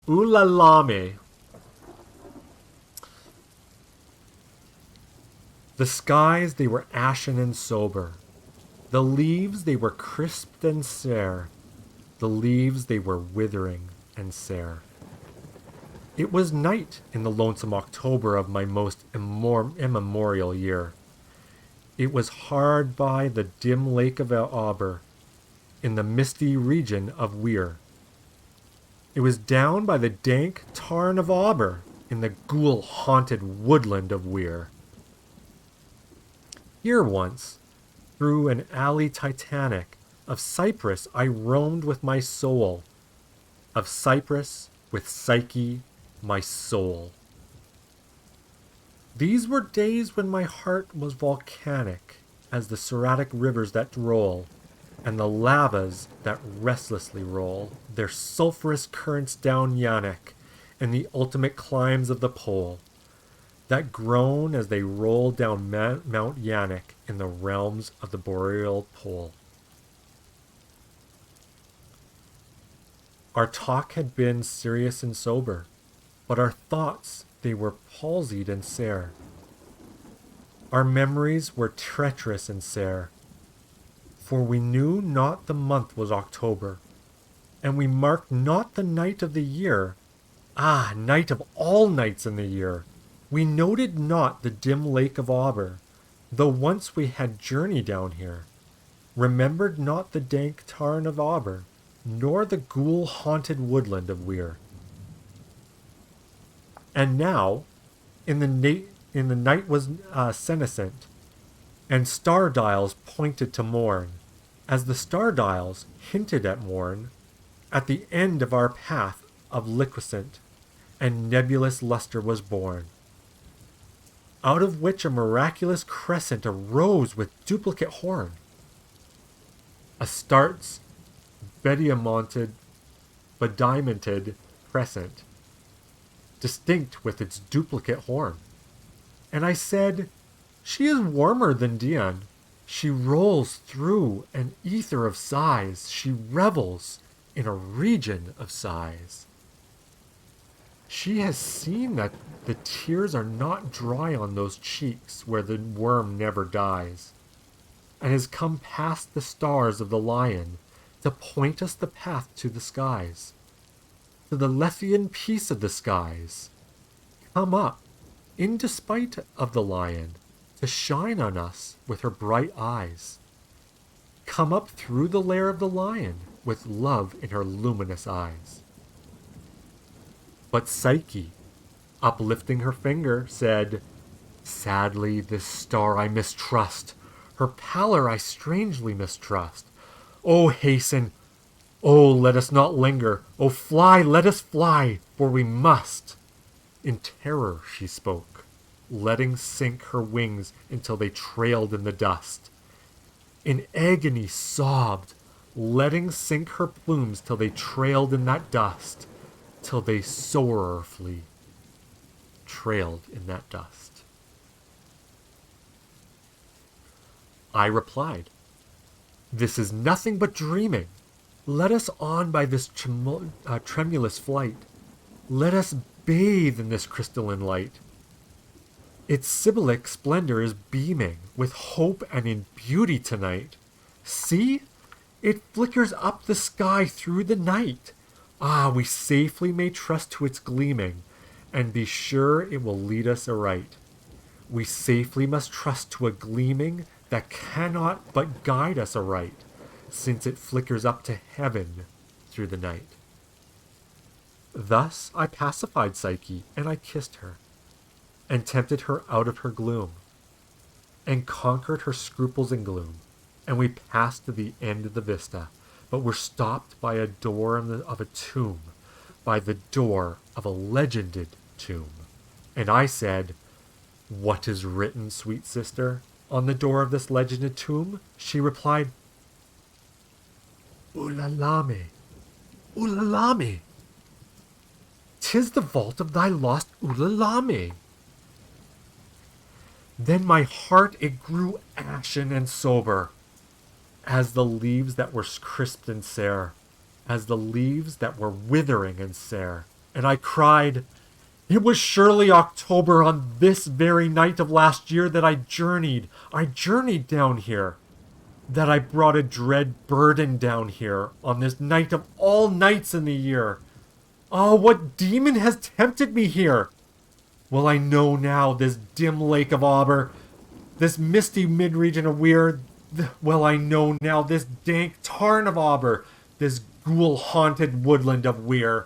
Ulalame. The skies, they were ashen and sober. The leaves, they were crisped and sere. The leaves, they were withering and sere. It was night in the lonesome October of my most immemorial year. It was hard by the dim lake of Auber, in the misty region of Weir. It was down by the dank tarn of Auber, in the ghoul-haunted woodland of Weir. Here once, through an alley titanic, of Cyprus I roamed with my soul. Of Cyprus, with Psyche, my soul. These were days when my heart was volcanic as the Seratic rivers that roll, and the lavas that restlessly roll their sulphurous currents down Yannick in the ultimate climbs of the pole, that groan as they roll down Mount Yannick in the realms of the boreal pole. Our talk had been serious and sober, but our thoughts, they were palsied and sere. Our memories were treacherous and sere, for we knew not the month was October, and we marked not the night of the year, night of all nights in the year. We noted not the dim lake of Auber, though once we had journeyed down here, remembered not the dank tarn of Auber, nor the ghoul-haunted woodland of Weir. And now, in the night was senescent, and star dials pointed to morn, as the star dials hinted at morn, at the end of our path of liquescent and nebulous luster was born, out of which a miraculous crescent arose with duplicate horn. Astarte's bediamonted crescent, distinct with its duplicate horn. And I said, she is warmer than Dian. She rolls through an ether of sighs. She revels in a region of sighs. She has seen that the tears are not dry on those cheeks where the worm never dies, and has come past the stars of the lion to point us the path to the skies, to the Lethian peace of the skies. Come up, in despite of the lion, to shine on us with her bright eyes. Come up through the lair of the lion with love in her luminous eyes. But Psyche, uplifting her finger, said, sadly this star I mistrust, her pallor I strangely mistrust. Oh, hasten, oh, let us not linger, oh, fly, let us fly, for we must. In terror she spoke, letting sink her wings until they trailed in the dust. In agony sobbed, letting sink her plumes till they trailed in that dust, till they sorrowfully trailed in that dust. I replied, this is nothing but dreaming. Let us on by this tremulous flight. Let us bathe in this crystalline light. Its Sibylic splendor is beaming with hope and in beauty tonight. See, it flickers up the sky through the night. We safely may trust to its gleaming, and be sure it will lead us aright. We safely must trust to a gleaming that cannot but guide us aright, since it flickers up to heaven through the night. Thus I pacified Psyche, and I kissed her, and tempted her out of her gloom, and conquered her scruples and gloom, and we passed to the end of the vista, but were stopped by a door of a tomb, by the door of a legended tomb. And I said, what is written, sweet sister, on the door of this legended tomb? She replied, Ulalame, Ulalame. 'Tis the vault of thy lost Ulalame. Then my heart it grew ashen and sober, as the leaves that were crisped and sere, as the leaves that were withering and sere, and I cried. It was surely October on this very night of last year that I journeyed down here. That I brought a dread burden down here on this night of all nights in the year. Ah, what demon has tempted me here? Well, I know now this dim lake of Auber, this misty mid-region of Weir. Well, I know now this dank tarn of Auber, this ghoul-haunted woodland of Weir.